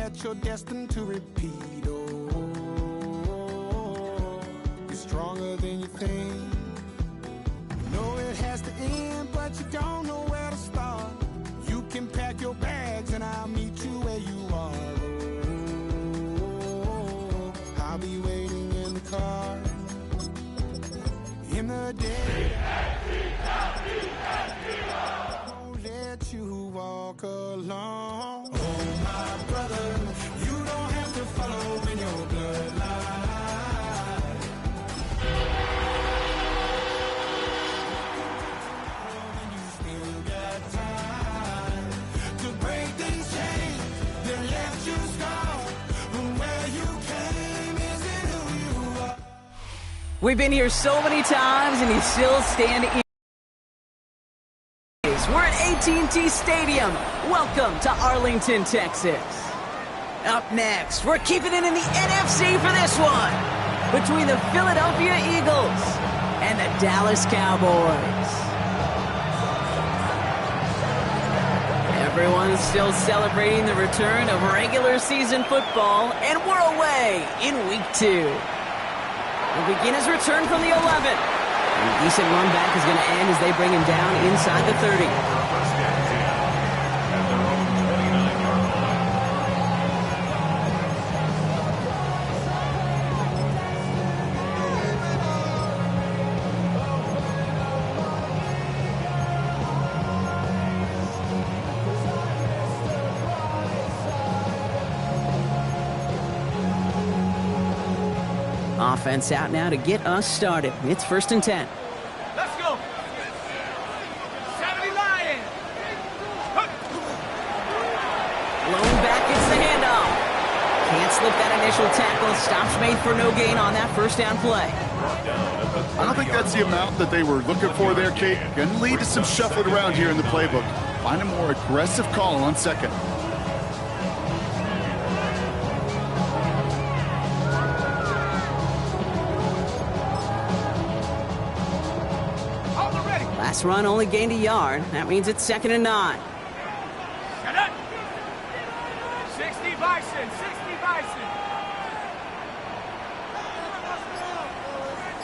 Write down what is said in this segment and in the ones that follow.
that you're destined to repeat. Oh, you're stronger than you think. You know it has to end, but you don't know where to start. You can pack your bags and I'll meet you where you are. Oh, I'll be waiting in the car. In the day, won't let you walk alone. Oh, my brother, you don't have to follow in your bloodline. You still got time to break these chains that left you scarred from where you came. Isn't who you are. We've been here so many times, and you still stand in. We're at AT&T Stadium. Welcome to Arlington, Texas. Up next, we're keeping it in the NFC for this one, between the Philadelphia Eagles and the Dallas Cowboys. Everyone's still celebrating the return of regular season football, and we're away in week 2. He'll begin his return from the 11. And a decent run back is going to end as they bring him down inside the 30. Offense out now to get us started. It's 1st and 10. Let's go. 70 Lions. Blown back, it's the handoff. Can't slip that initial tackle. Stops made for no gain on that first down play. I don't think that's the amount that they were looking for there, Kate. Going to lead to some shuffling around here in the playbook. Find a more aggressive call on 2nd. Last run only gained a yard. That means it's 2nd and 9. 60 Bison, 60 Bison.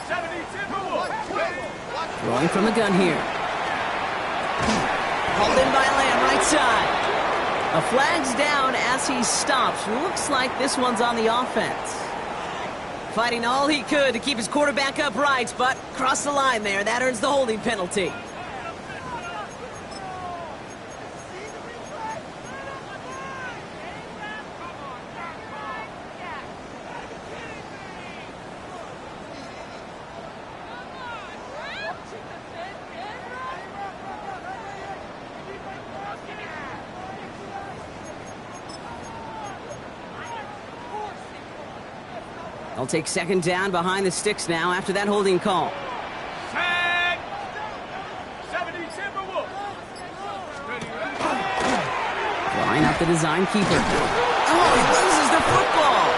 70 Timberwolves. Throwing from the gun here. Hauled in by Lamb, right side. A flag's down as he stops. Looks like this one's on the offense. Fighting all he could to keep his quarterback upright, but crossed the line there. That earns the holding penalty. They'll take 2nd down behind the sticks now after that holding call. Tag. 70 Timberwolves. Line up the design keeper. Oh, he loses the football.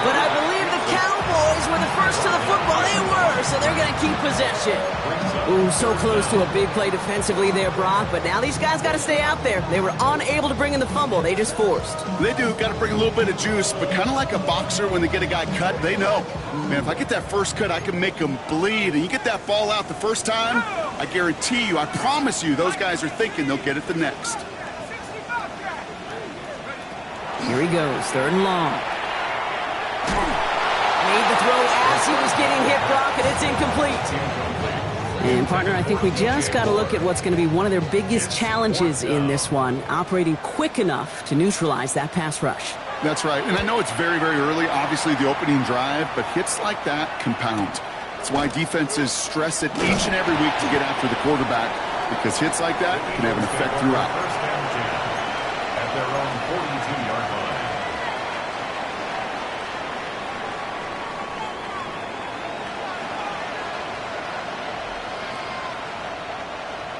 But I believe the Cowboys were the first to the football. They were, so they're going to keep possession. Ooh, so close to a big play defensively there, Brock. But now these guys got to stay out there. They were unable to bring in the fumble. They just forced. They do. Got to bring a little bit of juice, but kind of like a boxer when they get a guy cut, they know. Man, if I get that first cut, I can make him bleed. And you get that ball out the first time, I guarantee you, I promise you, those guys are thinking they'll get it the next. Here he goes, 3rd and long. Made the throw as he was getting hit, Brock, and it's incomplete. And, partner, I think we just got to look at what's going to be one of their biggest challenges in this one, operating quick enough to neutralize that pass rush. That's right. And I know it's very, very early, obviously, the opening drive, but hits like that compound. That's why defenses stress it each and every week to get after the quarterback, because hits like that can have an effect throughout. At their own 42-yard line.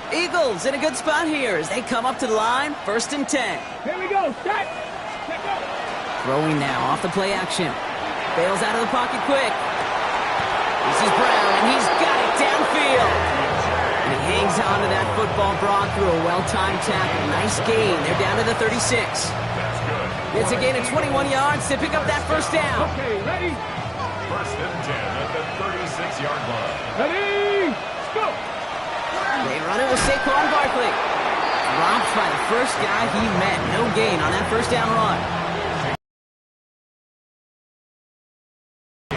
Eagles in a good spot here as they come up to the line, 1st and 10. Here we go. Set. Set go. Throwing now off the play action. Bails out of the pocket quick. This is Brown, and he's got it downfield. And he hangs on to that football, Brock, through a well-timed tackle. Nice gain. They're down to the 36. It's a gain of 21 yards to pick up that first down. Okay, ready? First and 10 at the 36-yard line. Ready? Let's go. They run it with Saquon Barkley. Dropped by the first guy he met. No gain on that first down run.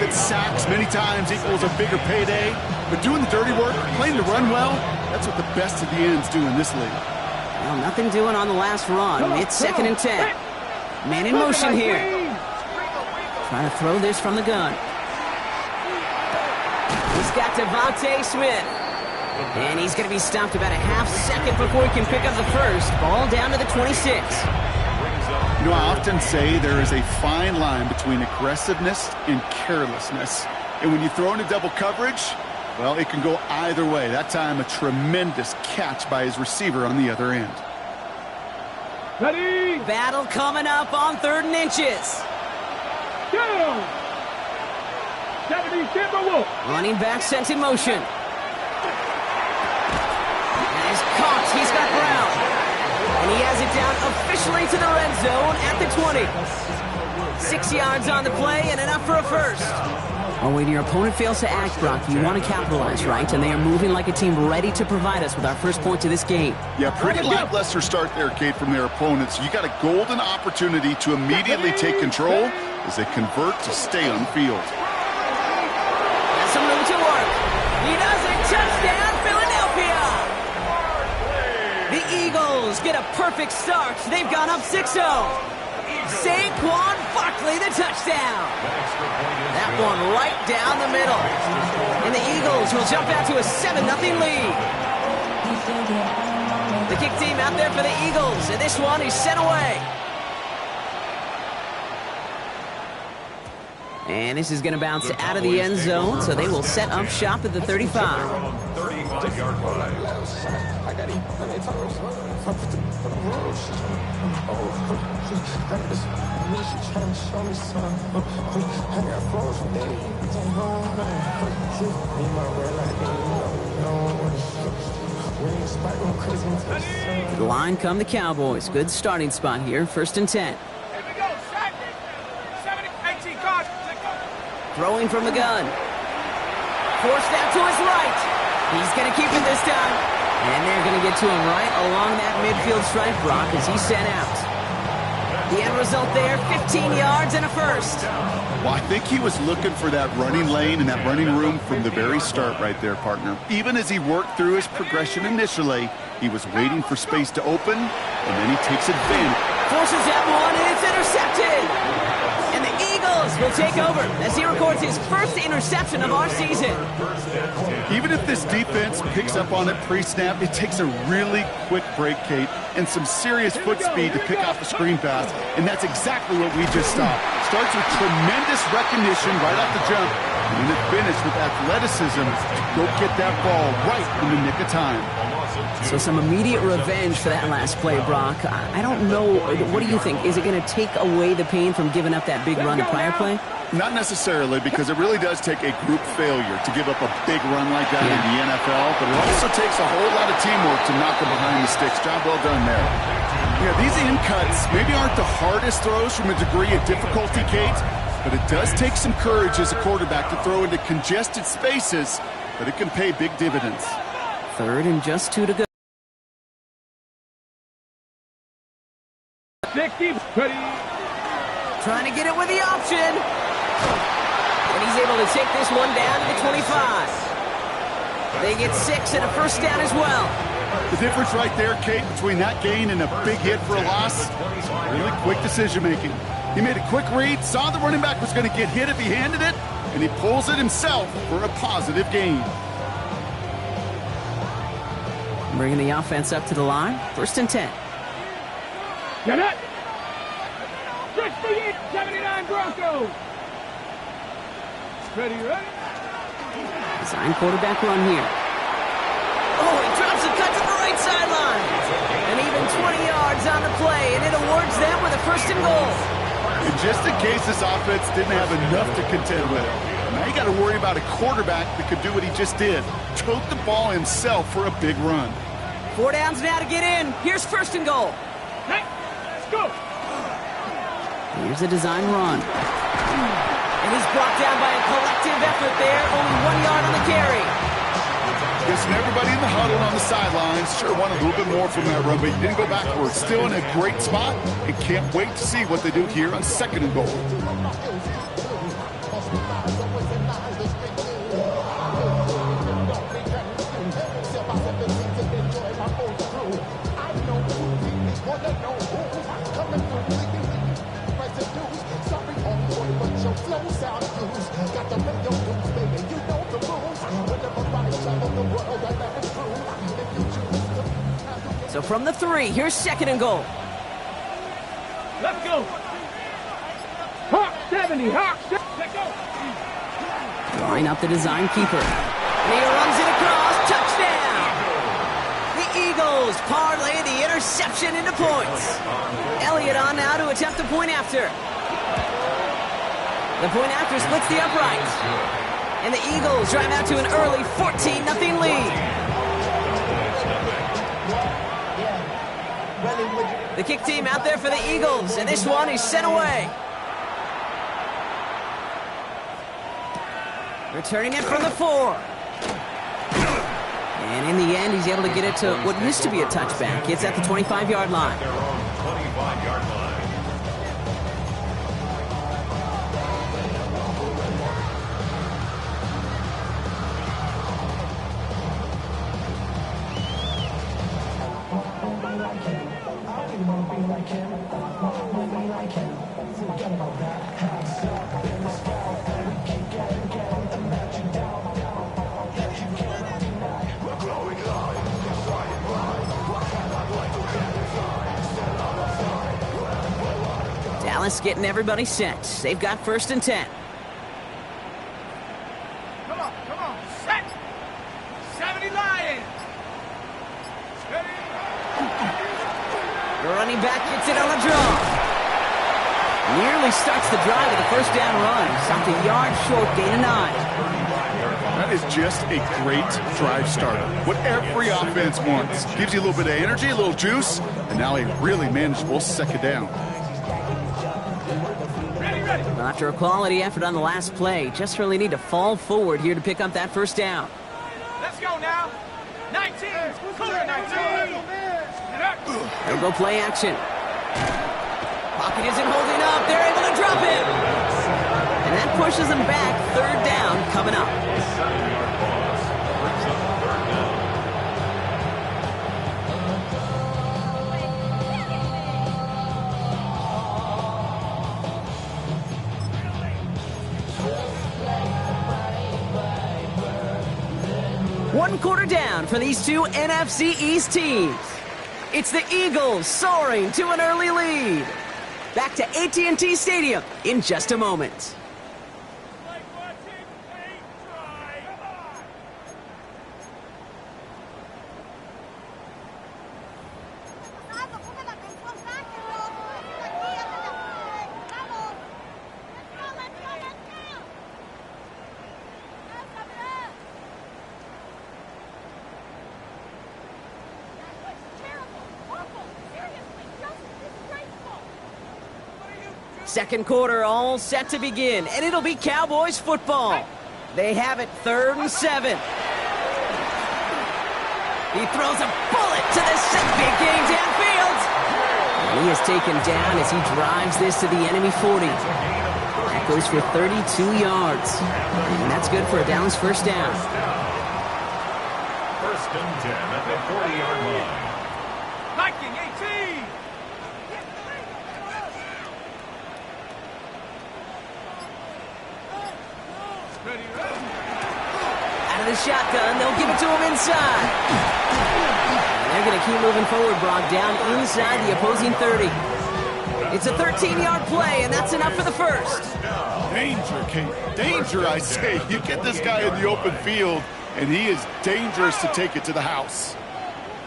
That sacks many times equals a bigger payday. But doing the dirty work, playing to run well, that's what the best of the ends do in this league. Well, nothing doing on the last run. It's 2nd and 10. Man in motion here. Trying to throw this from the gun. He's got Devontae Smith. And he's going to be stopped about a half second before he can pick up the first. Ball down to the 26. You know, I often say there is a fine line between aggressiveness and carelessness. And when you throw into double coverage, well, it can go either way. That time, a tremendous catch by his receiver on the other end. Ready? Battle coming up on 3rd and inches. Go! 70 Timberwolves. Running back sent in motion. And he's caught. He's got Brown. And he has it down officially to the red zone at the 20. 6 yards on the play and enough for a first. Oh, when your opponent fails to act, Brock, you want to capitalize, right? And they are moving like a team ready to provide us with our first point to this game. Yeah, pretty lackluster start there, Kate, from their opponents. You got a golden opportunity to immediately take control as they convert to stay on the field. Has some room to work. He does it. Touchdown, Philadelphia! The Eagles get a perfect start. They've gone up 6-0. Saquon Barkley, the touchdown. That one right down the middle. And the Eagles will jump out to a 7-0 lead. The kick team out there for the Eagles, and this one is sent away. And this is going to bounce out of the end zone, so they will set up shop at the 35. 35-yard line. The line come the Cowboys. Good starting spot here. 1st and 10. Here we go. Set. 70, 18 cards. Throwing from the gun. Forced out to his right. He's going to keep it this time. And they're going to get to him right along that midfield stripe, Brock, as he's sent out. The end result there, 15 yards and a first. Well, I think he was looking for that running lane and that running room from the very start right there, partner. Even as he worked through his progression initially, he was waiting for space to open, and then he takes advantage. Forces that one, and it's intercepted. And the Eagles will take over as he records his first interception of our season. Even if this defense picks up on it pre-snap, it takes a really quick break, Kate, and some serious foot speed to pick off a screen pass, and that's exactly what we just saw. Starts with tremendous recognition right off the jump, and then finished with athleticism to go get that ball right in the nick of time. So some immediate revenge for that last play, Brock. I don't know. What do you think? Is it going to take away the pain from giving up that big run the prior play? Not necessarily, because it really does take a group failure to give up a big run like that in the NFL, but it also takes a whole lot of teamwork to knock them behind the sticks. Job well done there. Yeah, these in cuts maybe aren't the hardest throws from a degree of difficulty, Kate, but it does take some courage as a quarterback to throw into congested spaces, but it can pay big dividends. 3rd and just 2 to go. 60, ready. Trying to get it with the option. And he's able to take this one down to the 25. They get 6 and a first down as well. The difference right there, Kate, between that gain and a big hit for a loss, really quick decision-making. He made a quick read, saw the running back was going to get hit if he handed it, and he pulls it himself for a positive gain. Bringing the offense up to the line. 1st and 10. Get it. 68, 79 Broncos. Ready. Design quarterback run here. Oh, he drops a cut to the right sideline. And even 20 yards on the play, and it awards them with a 1st and goal. And just in case this offense didn't have enough to contend with, now you got to worry about a quarterback that could do what he just did. Tote the ball himself for a big run. 4 downs now to get in. Here's 1st and goal. Hey, let's go. Here's a design run. And he's brought down by a collective effort there. Only 1 yard on the carry. Guessing everybody in the huddle on the sidelines sure wanted a little bit more from that run, but he didn't go backwards. Still in a great spot, and can't wait to see what they do here on 2nd and goal. So from the 3, here's 2nd and goal. Let's go. Hawk 70, Hawk 70. Let's go. Line up the design keeper. And he runs it across. Touchdown! The Eagles parlay the interception into points. Elliott on now to attempt the point after. The point after splits the uprights. And the Eagles drive out to an early 14-0 lead. The kick team out there for the Eagles, and this one is sent away. Returning it from the 4. And in the end, he's able to get it to what used to be a touchback. It's at the 25-yard line. Their own 25-yard line. Dallas getting everybody set. They've got 1st and 10. Come on. Set. 70 Lions. Steady. The running back gets it on the draw. Nearly starts the drive with a 1st down run. Stopped a yard short, gain of 9. That is just a great drive starter. What every offense wants. Gives you a little bit of energy, a little juice, and now a really manageable 2nd down. Well, after a quality effort on the last play, just really need to fall forward here to pick up that 1st down. Let's go now. 19. Cooler 19. They'll go play action. Pocket isn't holding up. They're able to drop it. And that pushes them back. 3rd down coming up. 7-yard loss. Brings up 3rd down. One quarter down for these two NFC East teams. It's the Eagles soaring to an early lead. Back to AT&T Stadium in just a moment. Second quarter all set to begin, and it'll be Cowboys football. They have it 3rd and 7. He throws a bullet to the big game downfield. And he is taken down as he drives this to the enemy 40. That goes for 32 yards. And that's good for a Dallas 1st down. 1st and 10 at the 40-yard line. Viking 18. Out of the shotgun, they'll give it to him inside. And they're going to keep moving forward, Brock, down inside the opposing 30. It's a 13-yard play, and that's enough for the 1st. Danger, Kate. Danger, I say. You get this guy in the open field, and he is dangerous to take it to the house.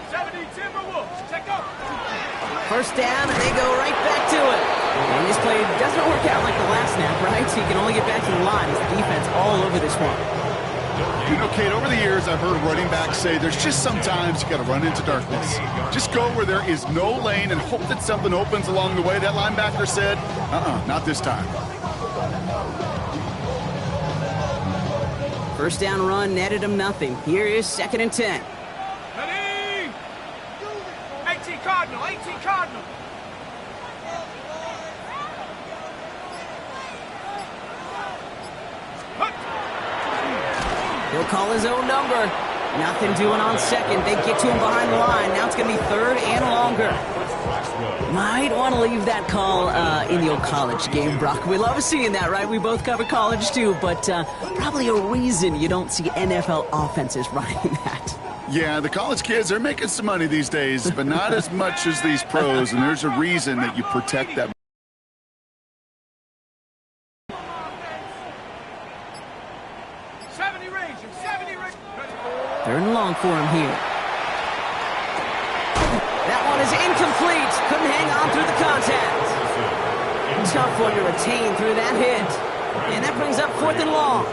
70 Timberwolves. Check up. 1st down, and they go right back to it. And this play doesn't work out like the last snap, right? So you can only get back to the line as the defense all over this one. You know, Kate, over the years, I've heard running backs say there's just sometimes you got to run into darkness. Just go where there is no lane and hope that something opens along the way. That linebacker said, not this time. First down run netted him nothing. Here is 2nd and 10. Ready? 18 Cardinal, 18 Cardinal. He'll call his own number. Nothing doing on 2nd. They get to him behind the line. Now it's going to be 3rd and longer. Might want to leave that call in the old college game, Brock. We love seeing that, right? We both cover college, too. But probably a reason you don't see NFL offenses running that. Yeah, the college kids are making some money these days, but not as much as these pros. And there's a reason that you protect that. 3rd and long for him here. That one is incomplete. Couldn't hang on through the contact. Tough one to retain through that hit. And that brings up 4th and long.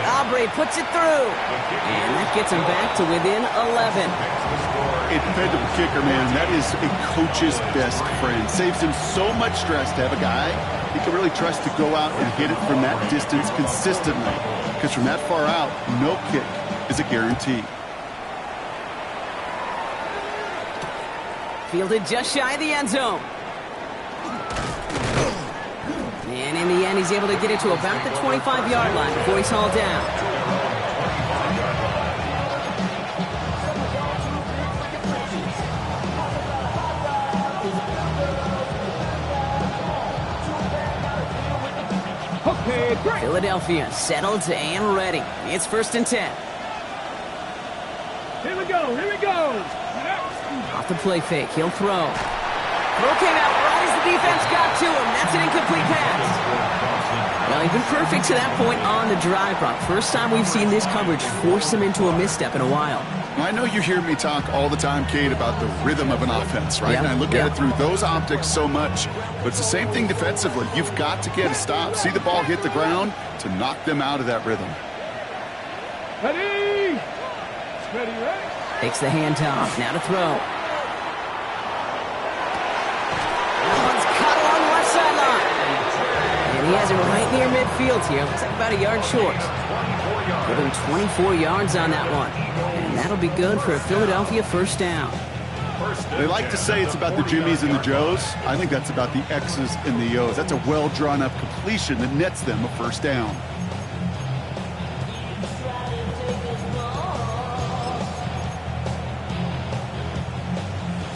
Aubrey puts it through. And that gets him back to within 11. A dependable kicker, man. That is a coach's best friend. Saves him so much stress to have a guy he can really trust to go out and hit it from that distance consistently. Because from that far out, no kick is a guarantee. Fielded just shy of the end zone. And in the end, he's able to get it to about the 25-yard line before he's hauled down. Philadelphia settled and ready. It's 1st and 10. Here we go, here we go. Off the play fake, he'll throw. Throw came out right as the defense got to him. That's an incomplete pass. Well, he's been perfect to that point on the drive, Brock. First time we've seen this coverage force him into a misstep in a while. I know you hear me talk all the time, Kate, about the rhythm of an offense, right? Yeah, and I look at it through those optics so much. But it's the same thing defensively. You've got to get a stop, see the ball hit the ground to knock them out of that rhythm. Ready? Ready, ready. Takes the handoff. Now to throw. That one's cut along the left sideline. And he has it right near midfield here. Looks like about a yard short. Give him 24 yards on that one. And that'll be good for a Philadelphia 1st down. They like to say it's about the Jimmies and the Joes. I think that's about the X's and the O's. That's a well-drawn-up completion that nets them a 1st down.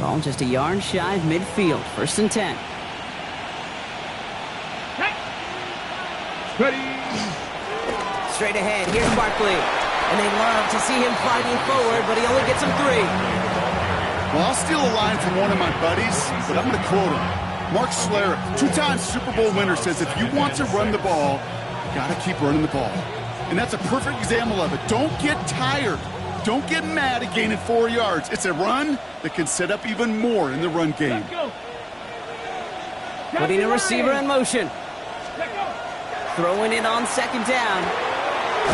Ball just a yard shy of midfield. 1st and 10. Ready? Straight ahead. Here's Barkley. And they love to see him fighting forward, but he only gets him 3. Well, I'll steal a line from one of my buddies, but I'm going to quote him. Mark Schlereth, 2-time Super Bowl winner, says if you want to run the ball, you got to keep running the ball. And that's a perfect example of it. Don't get tired. Don't get mad at gaining 4 yards. It's a run that can set up even more in the run game. Putting a receiver in motion. Throwing it on 2nd down.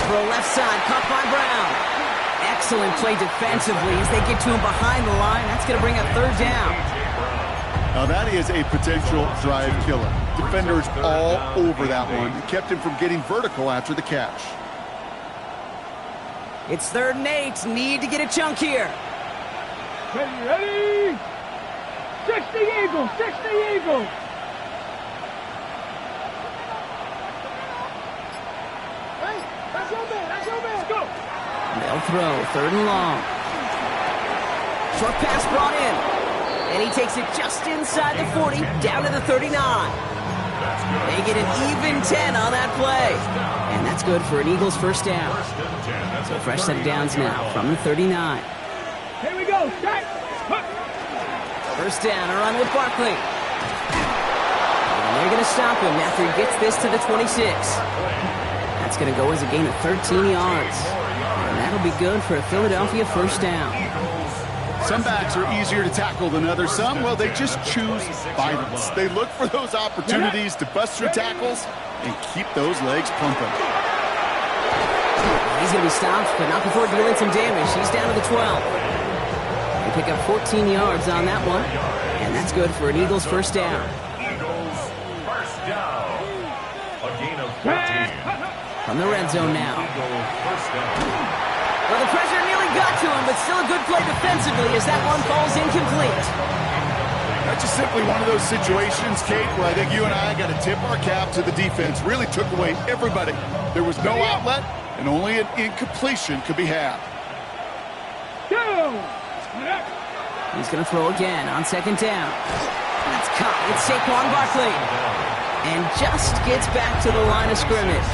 Throw left side, caught by Brown. Excellent play defensively as they get to him behind the line. That's going to bring a 3rd down. Now that is a potential drive killer. Defenders all over that one. It kept him from getting vertical after the catch. It's 3rd and 8. Need to get a chunk here. Ready, ready? 60 Eagles, 60 Eagles. Hey, that's your man, that's your man. Let's go. They'll throw, 3rd and long. Short pass brought in. And he takes it just inside the 40, down to the 39. They get an even 10 on that play. And that's good for an Eagles 1st down. So fresh set of downs now from the 39. Here we go, Jack. 1st down, a run with Barkley. And they're going to stop him after he gets this to the 26. That's going to go as a gain of 13 yards. And that'll be good for a Philadelphia 1st down. Some backs are easier to tackle than others. Some, well, they just choose violence. They look for those opportunities to bust through tackles and keep those legs pumping. He's going to be stopped, but not before dealing some damage. He's down to the 12. They pick up 14 yards on that one, and that's good for an Eagles first down. Eagles first down. A gain of 14. From the red zone now. Eagles first down. Well, the pressure nearly got to him, but still a good play defensively as that one falls incomplete. That's just simply one of those situations, Kate, where I think you and I got to tip our cap to the defense. Really took away everybody. There was no outlet, and only an incompletion could be had. He's going to throw again on second down. That's caught. It's Saquon Barkley. And just gets back to the line of scrimmage.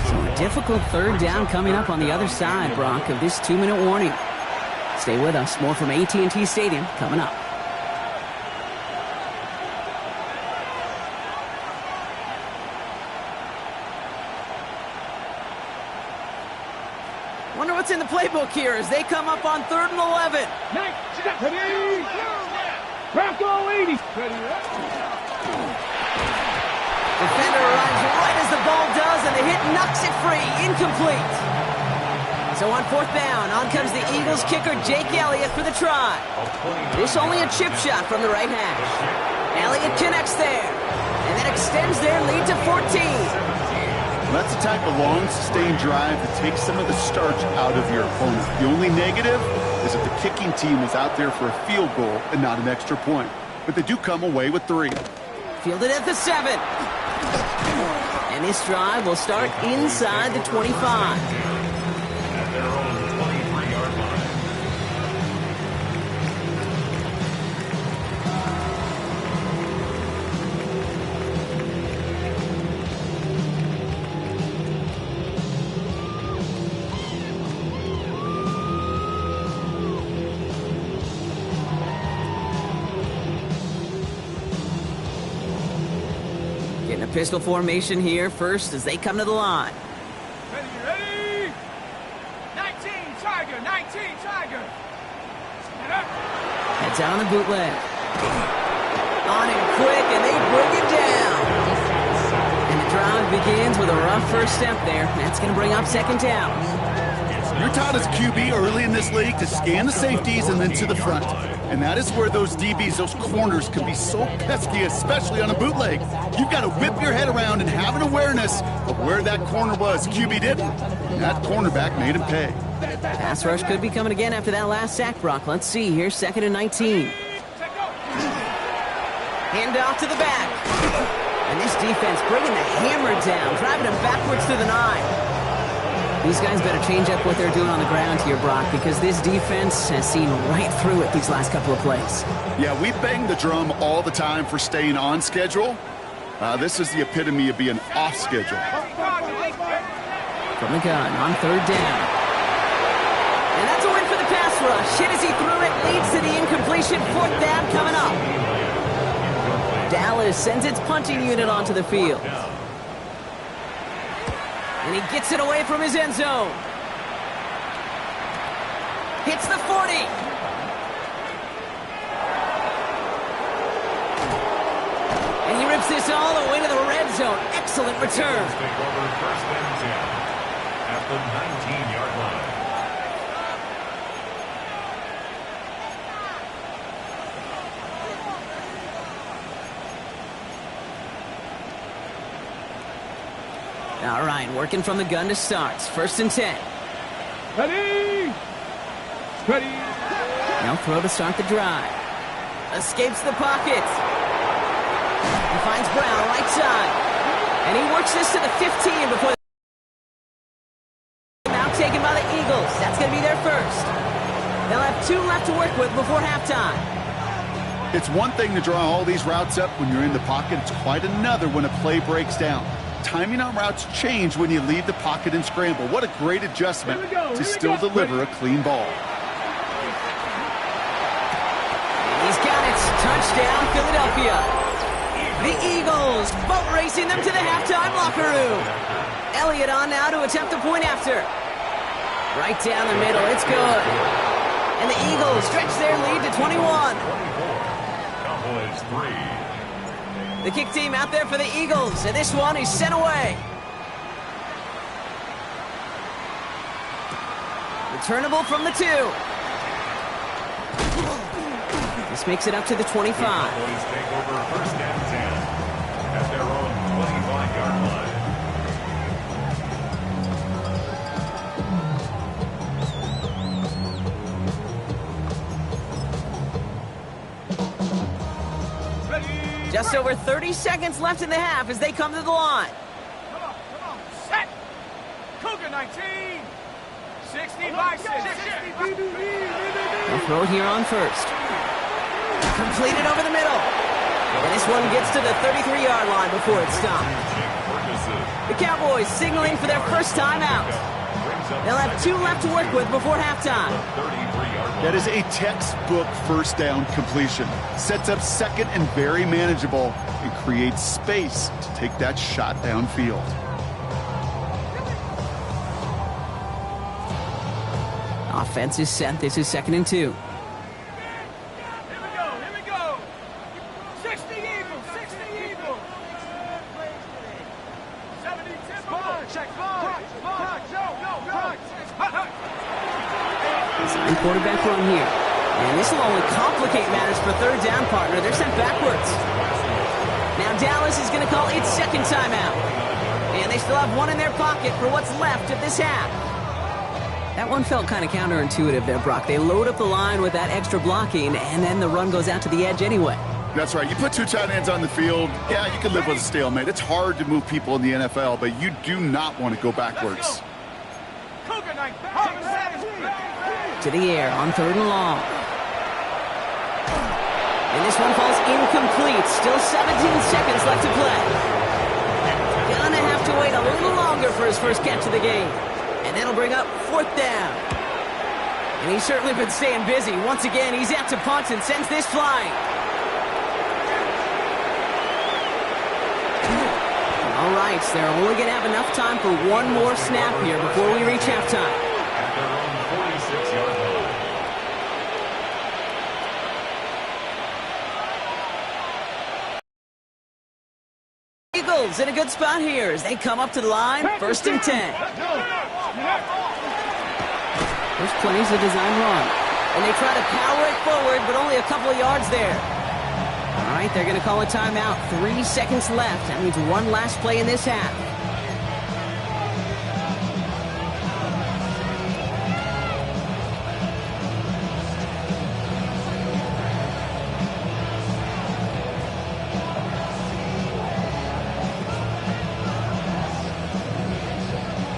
So a difficult third down coming up on the other side, Brock, of this 2-minute warning. Stay with us. More from AT&T Stadium coming up. Wonder what's in the playbook here as they come up on 3rd and 11. Ready? Bronco 80. Defender arrives right as the ball does, and the hit knocks it free. Incomplete. So on 4th down, on comes the Eagles kicker, Jake Elliott, for the try. This only a chip shot from the right hash. Elliott connects there, and that extends their lead to 14. That's the type of long, sustained drive that takes some of the starch out of your opponent. The only negative is that the kicking team is out there for a field goal and not an extra point. But they do come away with 3. Fielded at the 7. And this drive will start inside the 25. At their own 23-yard line. Getting a pistol formation here first as they come to the line. Ready? 19 Tiger, 19 Tiger. Stand up. Heads out on the bootleg. On him quick, and they bring it down. And the drive begins with a rough first step there. That's going to bring up 2nd down. You're taught as a QB early in this league to scan the safeties and then to the front. And that is where those DBs, those corners, can be so pesky, especially on a bootleg. You've got to whip your head around and have an awareness of where that corner was. QB didn't. And that cornerback made him pay. Pass rush could be coming again after that last sack, Brock. Let's see here, 2nd and 19. Hand off to the back. And this defense bringing the hammer down, driving him backwards to the 9. These guys better change up what they're doing on the ground here, Brock, because this defense has seen right through it these last couple of plays. Yeah, we bang the drum all the time for staying on schedule. This is the epitome of being off schedule. From the gun on 3rd down. And that's a win for the pass rush. Hit as he threw it, leads to the incompletion. 4th down coming up. Dallas sends its punting unit onto the field. And he gets it away from his end zone. Hits the 40. And he rips this all the way to the red zone. Excellent return. Take over 1st and 10 at the 19-yard line. All right, working from the gun to start. 1st and 10. Ready? Ready? Now throw to start the drive. Escapes the pocket. He finds Brown right side. And he works this to the 15 before now taken by the Eagles. That's going to be their first. They'll have 2 left to work with before halftime. It's one thing to draw all these routes up when you're in the pocket. It's quite another when a play breaks down. Timing on routes change when you leave the pocket and scramble. What a great adjustment to still deliver a clean ball. He's got it. Touchdown, Philadelphia. The Eagles boat racing them to the halftime locker room. Elliott on now to attempt the point after. Right down the middle. It's good. And the Eagles stretch their lead to 21. 24. Cowboys 3. The kick team out there for the Eagles, and this one is sent away. Returnable from the 2. This makes it up to the 25. Cowboys take over first and 10 at their own 25-yard line. Just over 30 seconds left in the half as they come to the line. Come on. Set. Cougar 19. 60 by 6. They'll throw here on first. Completed over the middle. And this one gets to the 33-yard line before it's stopped. The Cowboys signaling for their first time out. They'll have 2 left to work with before halftime. That is a textbook first down completion. Sets up second and very manageable and creates space to take that shot downfield. Offense is set. This is 2nd and 2. Here we go. 60 Eagles. 70 Timber. Check. Design quarterback run here. And this will only complicate matters for third down, partner. They're sent backwards. Now Dallas is going to call its second timeout. And they still have one in their pocket for what's left of this half. That one felt kind of counterintuitive there, Brock. They load up the line with that extra blocking, and then the run goes out to the edge anyway. That's right. You put 2 tight ends on the field, yeah, you can live with a stalemate. It's hard to move people in the NFL, but you do not want to go backwards. Cougar 19. To the air on 3rd and long. And this one falls incomplete. Still 17 seconds left to play. Gonna have to wait a little longer for his first catch of the game. And that'll bring up 4th down. And he's certainly been staying busy. Once again, he's out to punt and sends this flying. All right, so they're only going to have enough time for one more snap here before we reach halftime. At their own 46-yard line. Eagles in a good spot here as they come up to the line. 1st and 10. First plays a design run. And they try to power it forward, but only a couple of yards there. All right, they're going to call a timeout. 3 seconds left. That means one last play in this half.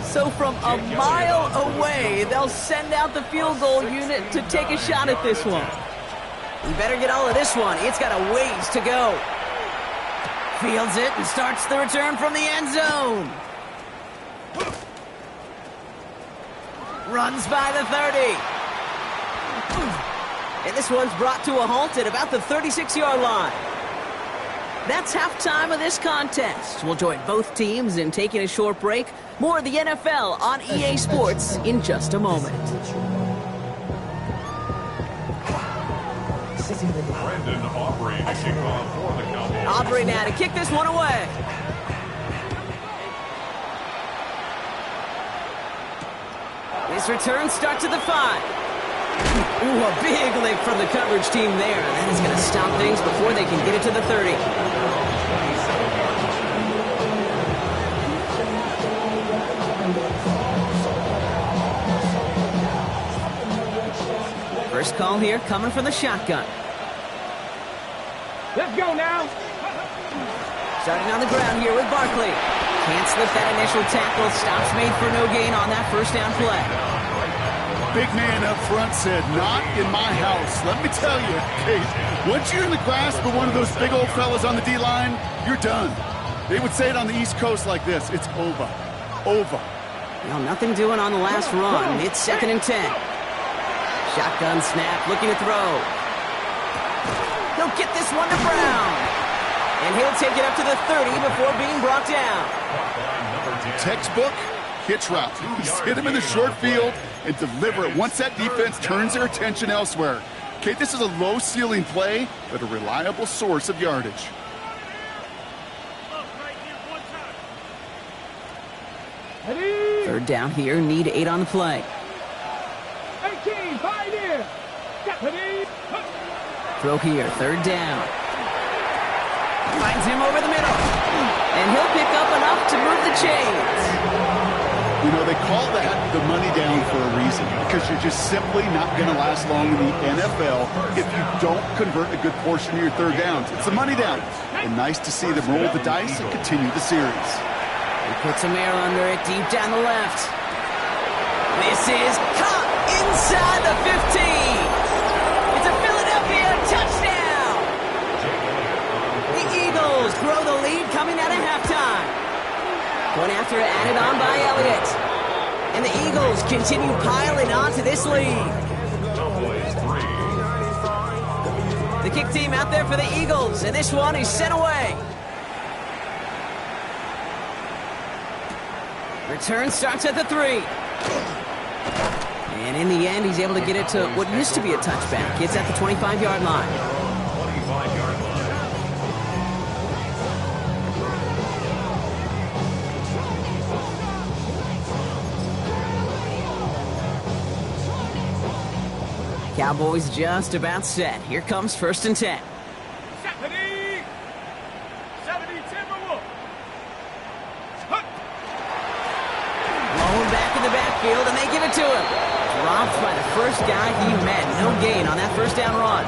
So from a mile away, they'll send out the field goal unit to take a shot at this one. You better get all of this one. It's got a ways to go. Fields it and starts the return from the end zone. Runs by the 30. And this one's brought to a halt at about the 36-yard line. That's halftime of this contest. We'll join both teams in taking a short break. More of the NFL on EA Sports in just a moment. Brandon Aubrey to kick off for the Cowboys. Aubrey now to kick this one away. This return starts at the 5. Ooh, a big lick from the coverage team there. That is going to stop things before they can get it to the 30. First call here coming from the shotgun. Let's go now. Starting on the ground here with Barkley. Can't slip that initial tackle. Stops made for no gain on that first down play. Big man up front said, not in my house. Let me tell you, Kate, once you're in the grasp of one of those big old fellas on the D-line, you're done. They would say it on the East Coast like this. It's over. Over. Well, nothing doing on the last run. It's 2nd and 10. Shotgun snap, looking to throw. He'll get this one to Brown. And he'll take it up to the 30 before being brought down. Textbook hitch route. Just hit him in the short field and deliver it once that defense turns their attention elsewhere. Okay, this is a low-ceiling play, but a reliable source of yardage. Third down here, need 8 on the play. 18, pioneer. Throw here, third down. Finds him over the middle. And he'll pick up enough to move the chains. You know, they call that the money down for a reason, because you're just simply not going to last long in the NFL if you don't convert a good portion of your third downs. It's the money down. And nice to see them roll the dice and continue the series. He puts some air under it, deep down the left. This is caught inside the 15. It's a Philadelphia touchdown. The Eagles grow the lead coming out of halftime. Point after added on by Elliott. And the Eagles continue piling on to this lead. The kick team out there for the Eagles, and this one is sent away. Return starts at the 3. And in the end, he's able to get it to what used to be a touchback. It's at the 25-yard line. 25-yard line. Cowboys just about set. Here comes 1st and 10. 70 Timberwolves. Blown back in the backfield, and they give it to him. Dropped by the first guy he met. No gain on that first down run.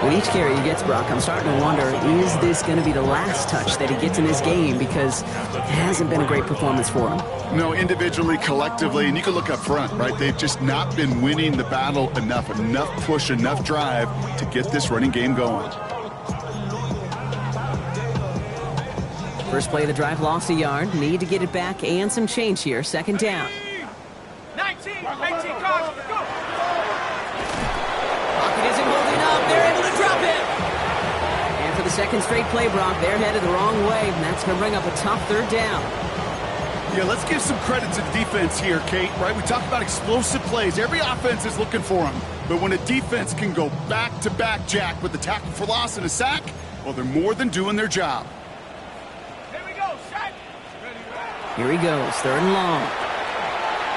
With each carry he gets, Brock, I'm starting to wonder, is this going to be the last touch that he gets in this game? Because it hasn't been a great performance for him. No, individually, collectively, and you can look up front, right? They've just not been winning the battle enough push, enough drive to get this running game going. First play of the drive lost a yard. Need to get it back and some change here. 2nd down. 19, 18, cars, go! Pocket isn't holding up. They're able to drop it. And for the second straight play, Brock, they're headed the wrong way, and that's going to bring up a tough 3rd down. Yeah, let's give some credit to the defense here, Kate, right? We talk about explosive plays. Every offense is looking for them. But when a defense can go back-to-back, Jack, with a tackle for loss and a sack, well, they're more than doing their job. Here we go, set. Here he goes, 3rd and long.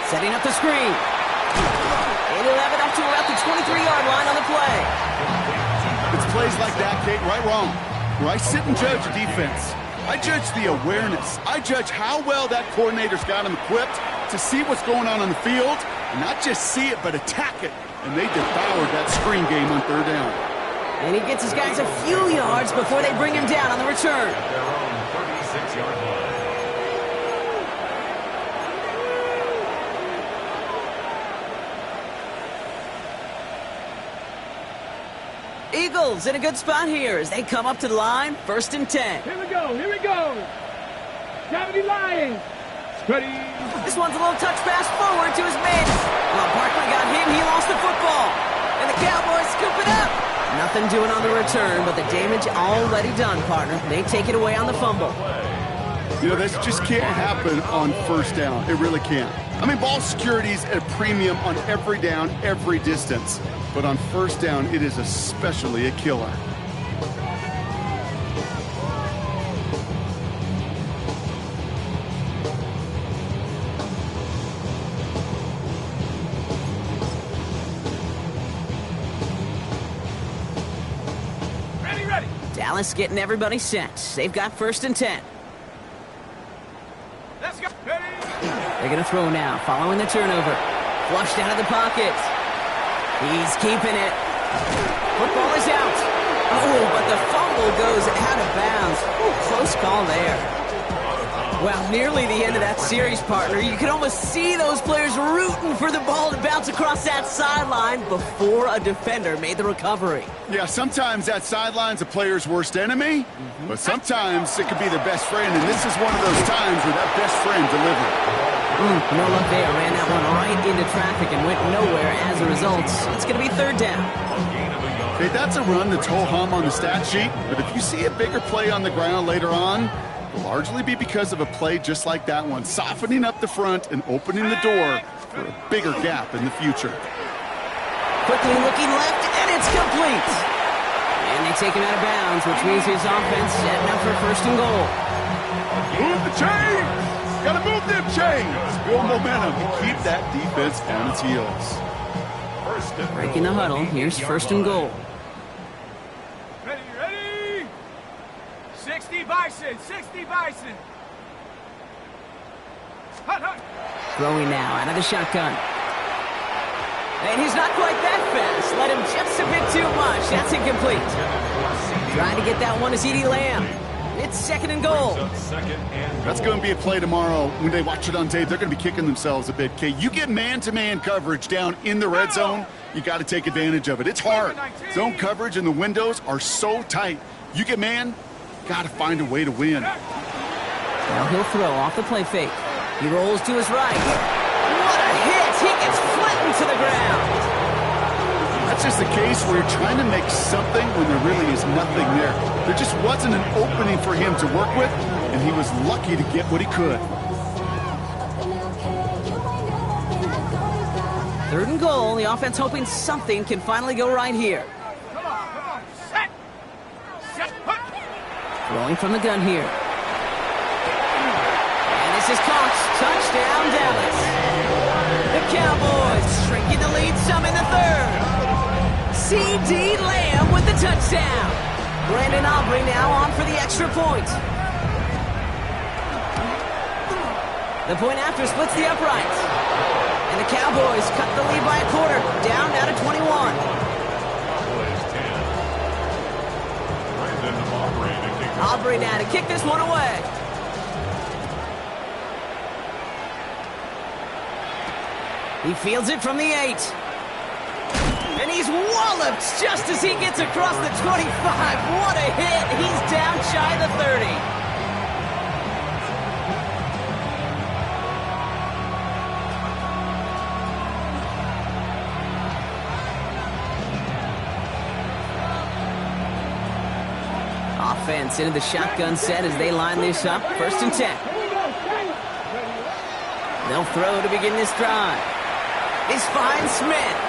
Setting up the screen. And he'll have it up to about the 23-yard line on the play. It's plays like that, Kate, right, wrong. Where I sit and judge a defense. I judge the awareness. I judge how well that coordinator's got him equipped to see what's going on the field, and not just see it, but attack it. And they devoured that screen game on 3rd down. And he gets his guys a few yards before they bring him down on the return. At their own 36-yard line. Eagles in a good spot here as they come up to the line. 1st and 10. Here we go, here we go. Gravity Lions. Ready. This one's a little touch pass forward to his mates. Well, Barkley got him. He lost the football. And the Cowboys scoop it up. Nothing doing on the return, but the damage already done, partner. They take it away on the fumble. You know, this just can't happen on 1st down. It really can't. I mean, ball security's at a premium on every down, every distance. But on 1st down, it is especially a killer. Ready. Dallas getting everybody set. They've got 1st and 10. Let's go. Ready. They're going to throw now, following the turnover. Flushed out of the pocket. He's keeping it. Football is out. Oh, but the fumble goes out of bounds. Ooh, close call there. Well, nearly the end of that series, partner. You can almost see those players rooting for the ball to bounce across that sideline before a defender made the recovery. Yeah, sometimes that sideline's a player's worst enemy, but sometimes it could be their best friend, and this is one of those times where that best friend delivered. No luck there. Ran that one right into traffic and went nowhere as a result. It's going to be 3rd down. Okay, that's a run that's ho-hum on the stat sheet, but if you see a bigger play on the ground later on, will largely be because of a play just like that one, softening up the front and opening the door for a bigger gap in the future. Quickly looking left, and it's complete. And they take him out of bounds, which means his offense setting up for first and goal. Move the chains! Gotta move them chains! Build momentum and keep that defense on its heels. Breaking the huddle, here's first and goal. Ready? 60 Bison, 60 Bison. Hut, hut. Throwing now out of the shotgun. And he's not quite that fast. Let him just a bit too much. That's incomplete. Trying to get that one to CeeDee Lamb. It's second and goal. That's going to be a play tomorrow. When they watch it on tape, they're going to be kicking themselves a bit. Okay, you get man-to-man coverage down in the red zone, you got to take advantage of it. It's hard. Zone coverage and the windows are so tight. You get man, got to find a way to win. Now he'll throw off the play fake. He rolls to his right. What a hit! He gets flattened to the ground. That's just the case where you're trying to make something when there really is nothing there. There just wasn't an opening for him to work with, and he was lucky to get what he could. Third and goal. The offense hoping something can finally go right here. Come on, set. Set, hut. Throwing from the gun here. And this is caught. Touchdown, Dallas. The Cowboys shrinking the lead some in the third. CeeDee Lamb with the touchdown. Brandon Aubrey now on for the extra point. The point after splits the uprights. And the Cowboys cut the lead by a quarter, down now to 21. Aubrey now to kick this one away. He fields it from the 8. And he's walloped just as he gets across the 25. What a hit. He's down shy of the 30. Offense into the shotgun set as they line this up. First and 10. They'll throw to begin this drive. This finds Smith.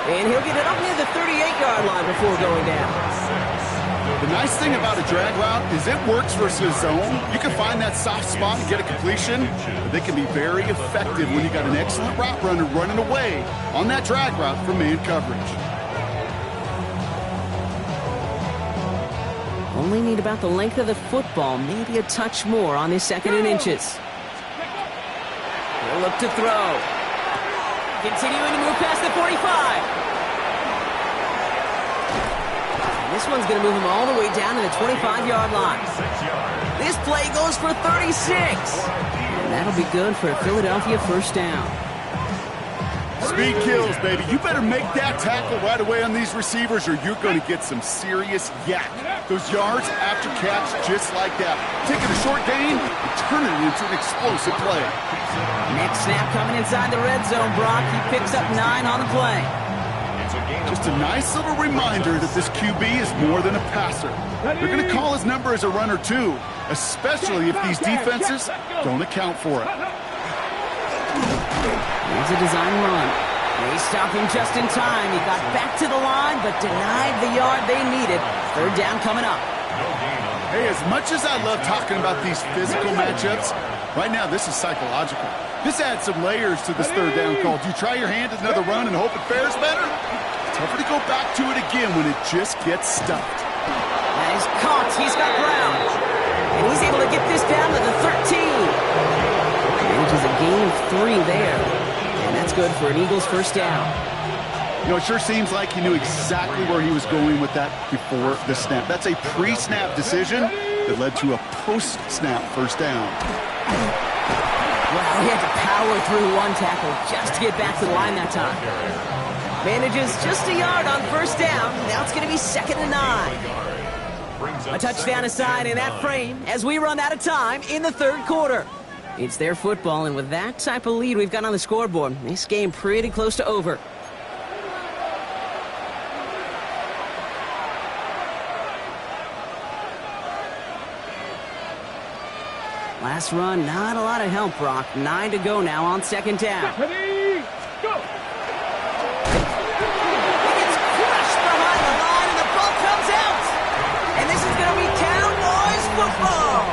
And he'll get it up near the 38-yard line before going down. The nice thing about a drag route is it works versus zone. You can find that soft spot and get a completion, but they can be very effective when you got an excellent route runner running away on that drag route from man coverage. Only need about the length of the football, maybe a touch more on this second and inches. He'll look to throw. Continuing to move past the 45. And this one's going to move him all the way down to the 25-yard line. This play goes for 36. And that'll be good for a Philadelphia first down. Speed kills, baby. You better make that tackle right away on these receivers or you're going to get some serious yak. Those yards after catch just like that. Taking a short gain and turning it into an explosive play. Next snap coming inside the red zone, Brock. He picks up 9 on the play. Just a nice little reminder that this QB is more than a passer. They're going to call his number as a runner too, especially if these defenses don't account for it. Here's a design run. They stop him just in time. He got back to the line, but denied the yard they needed. Third down coming up. Hey, as much as I love talking about these physical matchups, right now this is psychological. This adds some layers to this third down call. Do you try your hand at another run and hope it fares better? It's tougher to go back to it again when it just gets stuffed. And he's caught. He's got ground. And he's able to get this down to the 13. Manages a gain of 3 there. And that's good for an Eagles first down. You know, it sure seems like he knew exactly where he was going with that before the snap. That's a pre-snap decision that led to a post-snap first down. Well, he had to power through one tackle just to get back to the line that time. Manages just a yard on first down. Now it's going to be 2nd and 9. A touchdown aside in that frame as we run out of time in the third quarter. It's their football, and with that type of lead we've got on the scoreboard, this game pretty close to over. Last run, not a lot of help, Brock. 9 to go now on second down. Ready, go! He gets crushed behind the line, and the ball comes out. And this is going to be Cowboys football.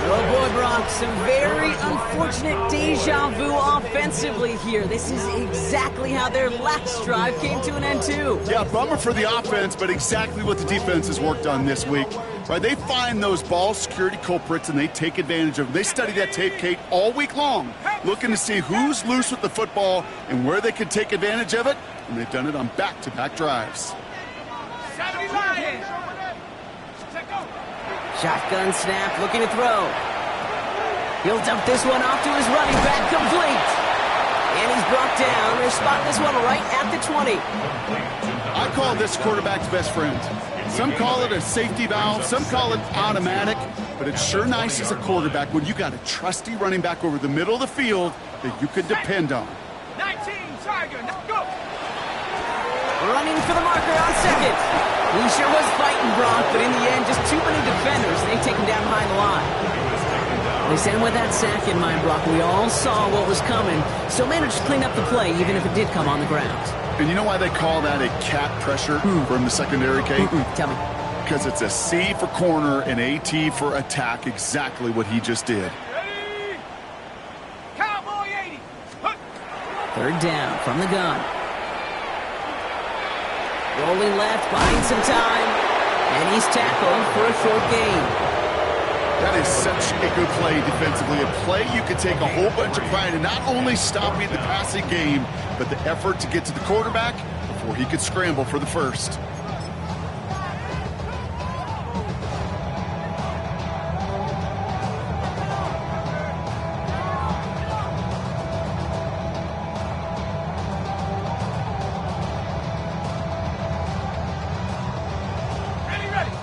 Oh boy, Brock, some very unfortunate deja vu offensively here. This is exactly how their last drive came to an end, too. Yeah, bummer for the offense, but exactly what the defense has worked on this week. Right, they find those ball security culprits and they take advantage of them. They study that tape, Kate, all week long, looking to see who's loose with the football and where they can take advantage of it, and they've done it on back-to-back drives. Shotgun snap, looking to throw. He'll dump this one off to his running back, complete. And he's brought down. They're spotting this one right at the 20. I call this quarterback's best friend. Some call it a safety valve, some call it automatic, but it's sure nice as a quarterback when you got a trusty running back over the middle of the field that you can depend on. 19, Tiger, go! Running for the marker on second. He sure was fighting, Brock, but in the end, just too many defenders. They take him down behind the line. They said with that sack in mind, Brock, we all saw what was coming, so managed to clean up the play, even if it did come on the ground. And you know why they call that a cat pressure from the secondary, Kate? Tell me. Because it's a C for corner and a T for attack, exactly what he just did. Ready, Cowboy 80. Third down from the gun. Rolling left, buying some time, and he's tackled for a short gain. That is such a good play defensively. A play you can take a whole bunch of pride in not only stopping the passing game, but the effort to get to the quarterback before he could scramble for the first.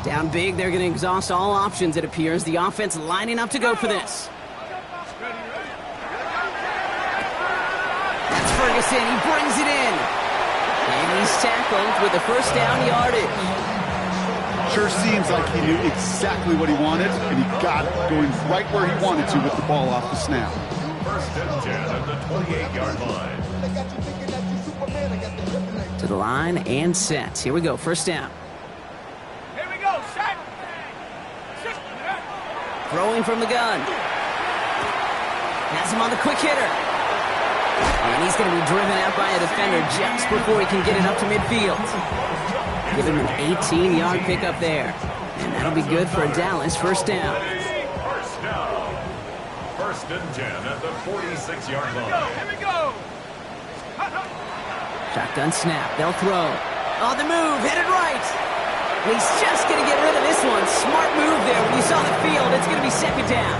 Down big, they're going to exhaust all options, it appears. The offense lining up to go for this. That's Ferguson. He brings it in. And he's tackled with the first down yardage. Sure seems like he knew exactly what he wanted, and he got it going right where he wanted to with the ball off the snap. First and 10 at the 28-yard line. To the line and set. Here we go, first down. Here we go, set. Throwing from the gun. Has him on the quick hitter. And he's going to be driven out by a defender just before he can get it up to midfield. Give him an 18-yard pickup there. And that'll be good for a Dallas first down. First down. First and 10 at the 46-yard line. Here we go. Shotgun snap. They'll throw. On the move. Headed right. And he's just going to get rid of this one. Smart move there. When you saw the field, it's going to be second down.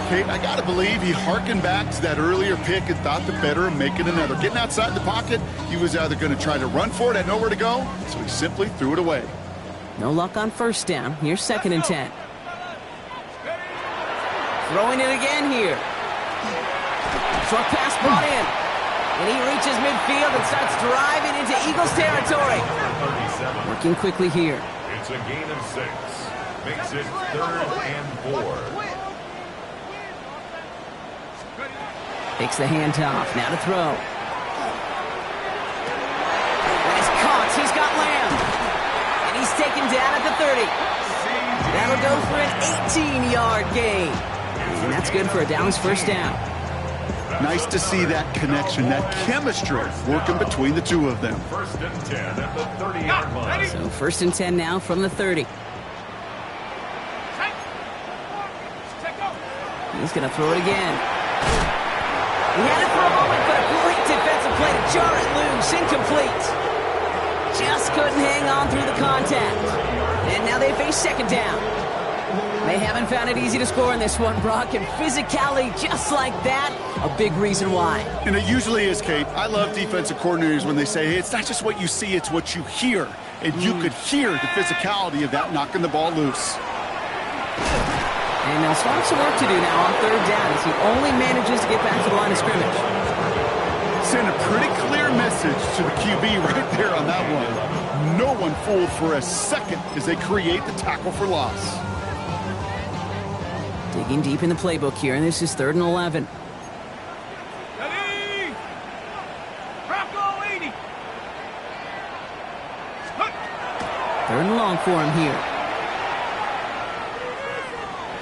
Kate, I got to believe he hearkened back to that earlier pick and thought the better of making another. Getting outside the pocket, he was either going to try to run for it, had nowhere to go, so he simply threw it away. No luck on first down. Here's second and 10. Throwing it again here. Short pass brought in. And he reaches midfield and starts driving into Eagles territory. Working quickly here. It's a gain of 6. Makes it 3rd and 4. Takes the handoff. Now to throw. And he's caught. He's got Lamb. And he's taken down at the 30. That'll go for an 18-yard gain. And that's good for a Dallas first down. Nice to see that connection, that chemistry working between the two of them. First and 10 at the 30-yard line. So first and 10 now from the 30. He's going to throw it again. He had it for a moment, but a great defensive play to jar it loose. Incomplete. Just couldn't hang on through the contact. And now they face second down. They haven't found it easy to score in this one, Brock, and physicality just like that, a big reason why. And it usually is, Kate. I love defensive coordinators when they say, hey, it's not just what you see, it's what you hear. And you could hear the physicality of that knocking the ball loose. And they'll start some work to do now on third down as he only manages to get back to the line of scrimmage. Send a pretty clear message to the QB right there on that one. No one fooled for a second as they create the tackle for loss. Digging deep in the playbook here, and this is 3rd and 11. Ready? Bronco 80. 3rd and long for him here.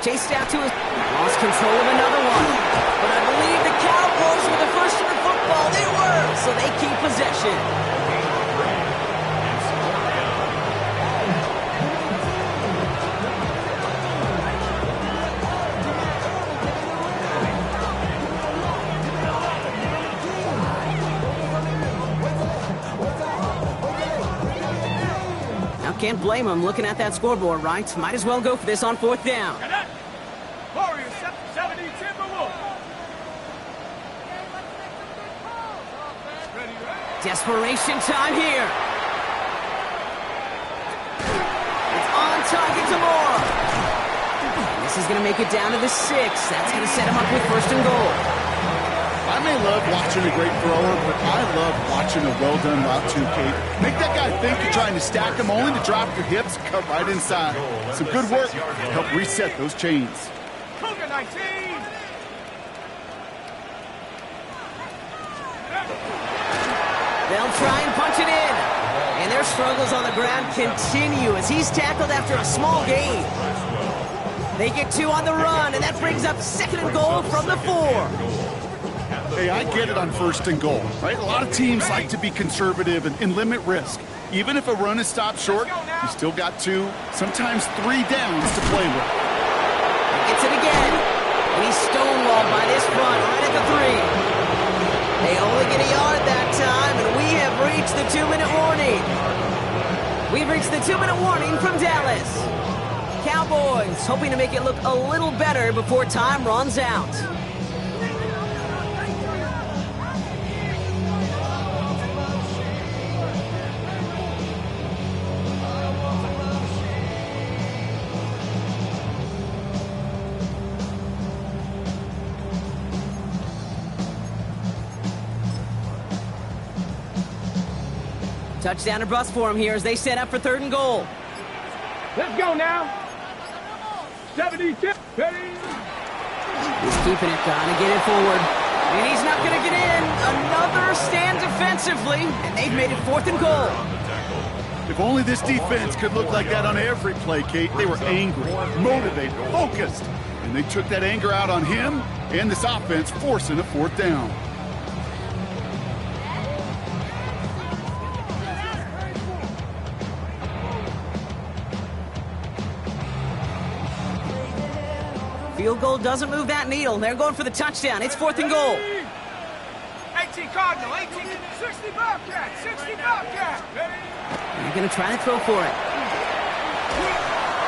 Chased out to his... Lost control of another one. But I believe the Cowboys were the first to the football. They were, so they keep possession. Can't blame him looking at that scoreboard, right? Might as well go for this on 4th down. Warriors 70 Timberwolves. Desperation time here. It's on target to Moore. This is going to make it down to the 6. That's going to set him up with 1st and goal. I may love watching a great thrower, but I love watching a well-done route too, Kate. Make that guy think you're trying to stack him, only to drop your hips, cut right inside. Some good work to help reset those chains. Cougar 19. They'll try and punch it in. And their struggles on the ground continue as he's tackled after a small gain. They get 2 on the run, and that brings up 2nd and goal from the 4. Hey, I get it on 1st and goal, right? A lot of teams like to be conservative and limit risk. Even if a run is stopped short, you still got 2, sometimes 3 downs to play with. Gets it again, and he's stonewalled by this front right at the 3. They only get a yard that time, and we have reached the 2-minute warning. We've reached the 2-minute warning from Dallas. Cowboys hoping to make it look a little better before time runs out. Touchdown or bust for him here as they set up for 3rd and goal. Let's go now. 70 tip. Ready? He's keeping it, trying to get it forward. And he's not going to get in. Another stand defensively, and they've made it 4th and goal. If only this defense could look like that on every play, Kate. They were angry, motivated, focused. And they took that anger out on him and this offense, forcing a 4th down. Field goal doesn't move that needle. They're going for the touchdown. It's 4th and goal. 18 Cardinal, 18, 60 Bobcat, 60 Bobcat. They're going to try to throw for it.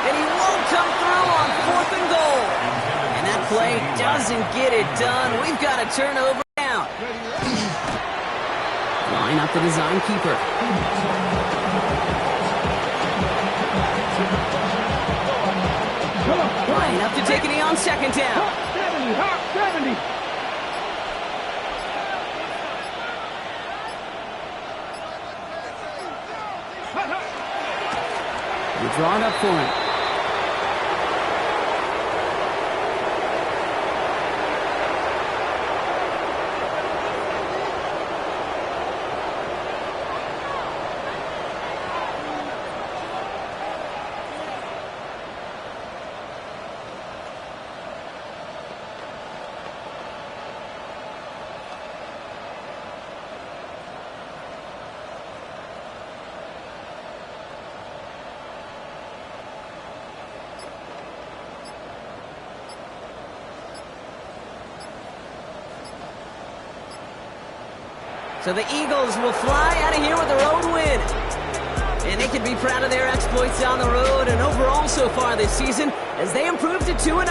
And he won't come through on 4th and goal. And that play doesn't get it done. We've got a turnover down. Line up the design keeper. Line up to take a knee on 2nd down. 70. We're drawn up for him. So the Eagles will fly out of here with a road win. And they can be proud of their exploits on the road and overall so far this season as they improve to 2-0.